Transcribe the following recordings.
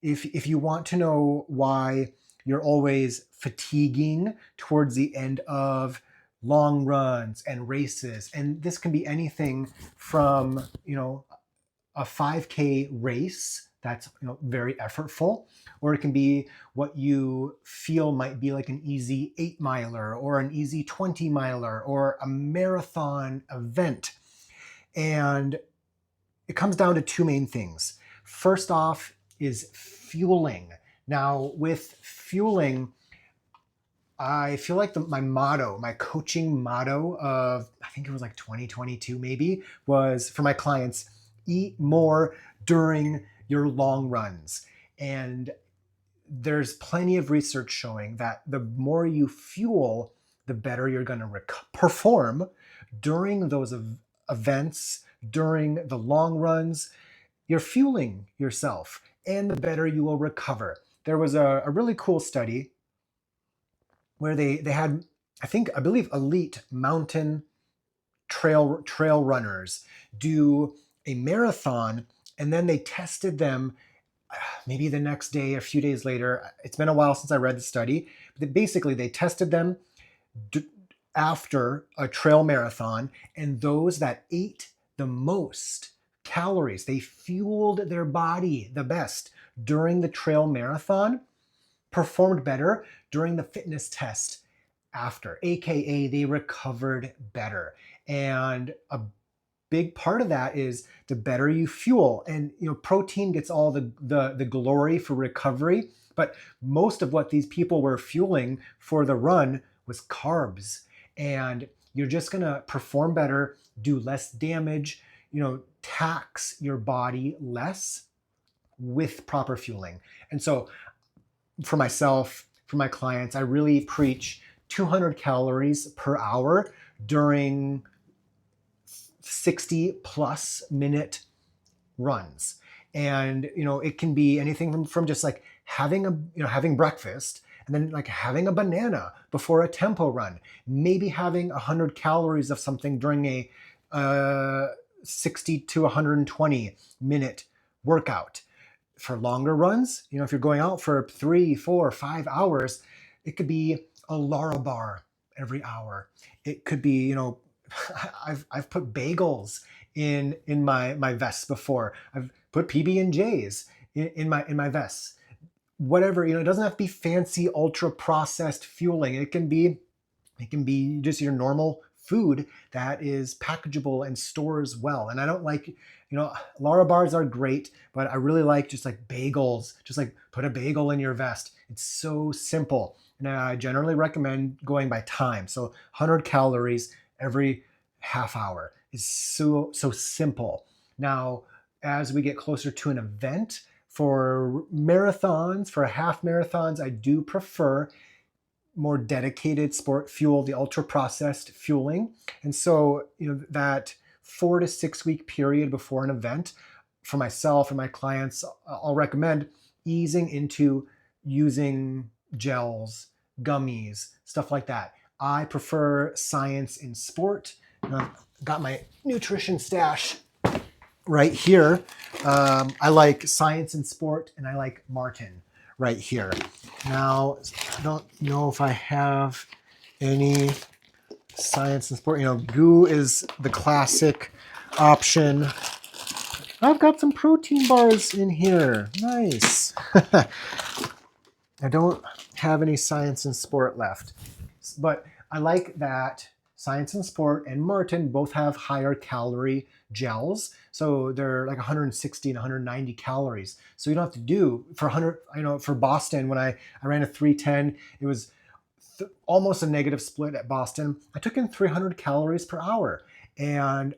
if you want to know why you're always fatiguing towards the end of long runs and races, and this can be anything from, a 5K race that's, very effortful, or it can be what you feel might be like an easy 8 miler or an easy 20 miler or a marathon event. And it comes down to two main things. First off is fueling. Now, with fueling, I feel like my coaching motto of, I think it was like 2022 maybe, was for my clients: eat more during your long runs. And there's plenty of research showing that the more you fuel, the better you're going to perform during those events, during the long runs. You're fueling yourself, and the better you will recover. There was a really cool study where they had, I believe, elite mountain trail runners do a marathon, and then they tested them maybe the next day, a few days later. It's been a while since I read the study, but basically they tested them after a trail marathon, and those that ate the most calories, they fueled their body the best during the trail marathon, performed better during the fitness test after, aka they recovered better. And a big part of that is the better you fuel. And protein gets all the glory for recovery, but most of what these people were fueling for the run was carbs. And you're just going to perform better, do less damage, tax your body less with proper fueling. And so for myself, for my clients, I really preach 200 calories per hour during 60 plus minute runs. And it can be anything from just like having breakfast, and then like having a banana before a tempo run, maybe having 100 calories of something during a 60 to 120 minute workout. For longer runs, if you're going out for 3, 4, 5 hours, it could be a Larabar every hour. It could be, I've put bagels in my vests before. I've put PB&Js in my vests. Whatever, it doesn't have to be fancy ultra processed fueling. It can be just your normal food that is packageable and stores well. And I don't like, Larabars are great, but I really like just like bagels. Just like put a bagel in your vest. It's so simple. And I generally recommend going by time. So 100 calories every half hour is so simple. Now, as we get closer to an event, for marathons, for half marathons, I do prefer more dedicated sport fuel, the ultra processed fueling. And so, that 4 to 6 week period before an event, for myself and my clients, I'll recommend easing into using gels, gummies, stuff like that. I prefer Science in Sport. I've got my nutrition stash right here. I like Science in Sport, and I like Maurten right here. Now, I don't know if I have any Science in Sport. GU is the classic option. I've got some protein bars in here. Nice. I don't have any Science in Sport left, but I like that Science in Sport and Maurten both have higher calorie gels. So they're like 160 and 190 calories. So you don't have to do for 100, for Boston, when I ran a 310, it was almost a negative split at Boston. I took in 300 calories per hour. And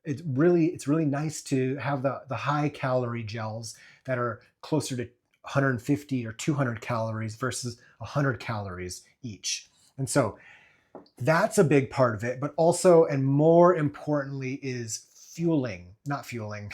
it's really nice to have the high calorie gels that are closer to 150 or 200 calories versus 100 calories each. And so that's a big part of it, but also, and more importantly, is not fueling,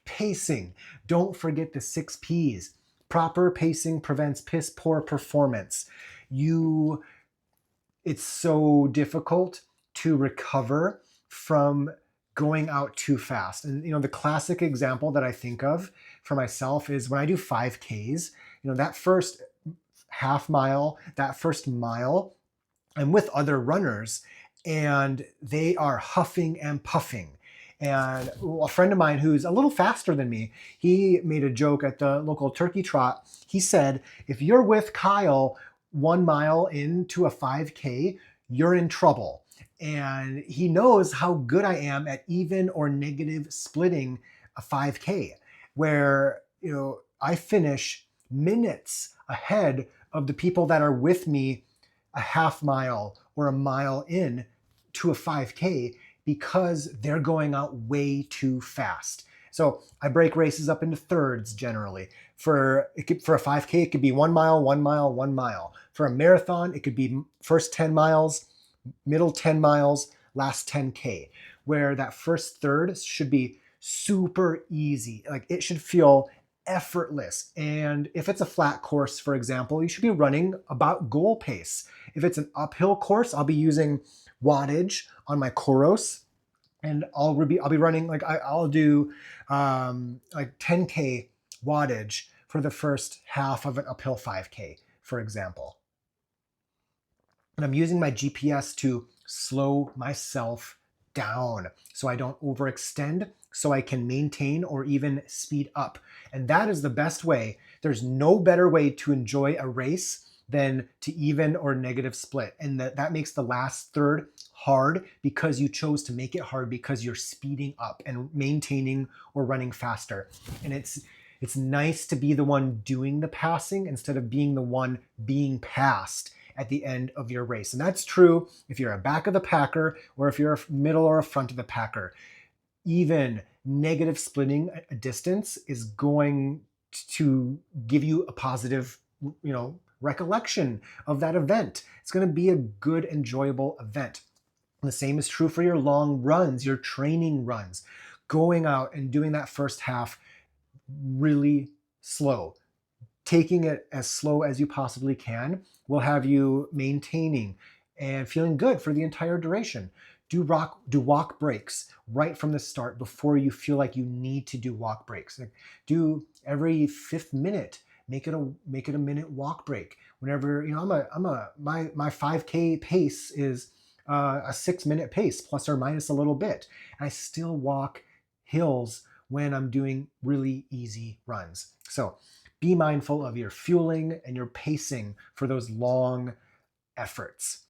pacing. Don't forget the 6 Ps. Proper pacing prevents piss poor performance. It's so difficult to recover from going out too fast. And the classic example that I think of for myself is when I do 5Ks, that first half mile, that first mile, I'm with other runners and they are huffing and puffing. And a friend of mine who's a little faster than me, he made a joke at the local turkey trot. He said, if you're with Kyle 1 mile into a 5K, you're in trouble. And he knows how good I am at even or negative splitting a 5K, where, I finish minutes ahead of the people that are with me a half mile or a mile in to a 5K because they're going out way too fast. So I break races up into thirds generally. For a 5K, it could be 1 mile, 1 mile, 1 mile. For a marathon, it could be first 10 miles, middle 10 miles, last 10K, where that first third should be super easy. Like it should feel effortless. And if it's a flat course, for example, you should be running about goal pace. If it's an uphill course, I'll be using wattage on my Coros, and I'll be running I'll do like 10K wattage for the first half of an uphill 5K, for example. And I'm using my GPS to slow myself down so I don't overextend, so I can maintain or even speed up. And that is the best way. There's no better way to enjoy a race than to even or negative split. And that makes the last third hard because you chose to make it hard because you're speeding up and maintaining or running faster. And it's nice to be the one doing the passing instead of being the one being passed at the end of your race. And that's true if you're a back of the packer or if you're a middle or a front of the packer. Even negative splitting a distance is going to give you a positive, recollection of that event. It's going to be a good, enjoyable event. And the same is true for your long runs, your training runs. Going out and doing that first half really slow. Taking it as slow as you possibly can will have you maintaining and feeling good for the entire duration. Do walk breaks right from the start before you feel like you need to do walk breaks. Do every 5th minute, make it a minute walk break. Whenever, my 5K pace is a 6-minute pace, plus or minus a little bit. And I still walk hills when I'm doing really easy runs. So be mindful of your fueling and your pacing for those long efforts.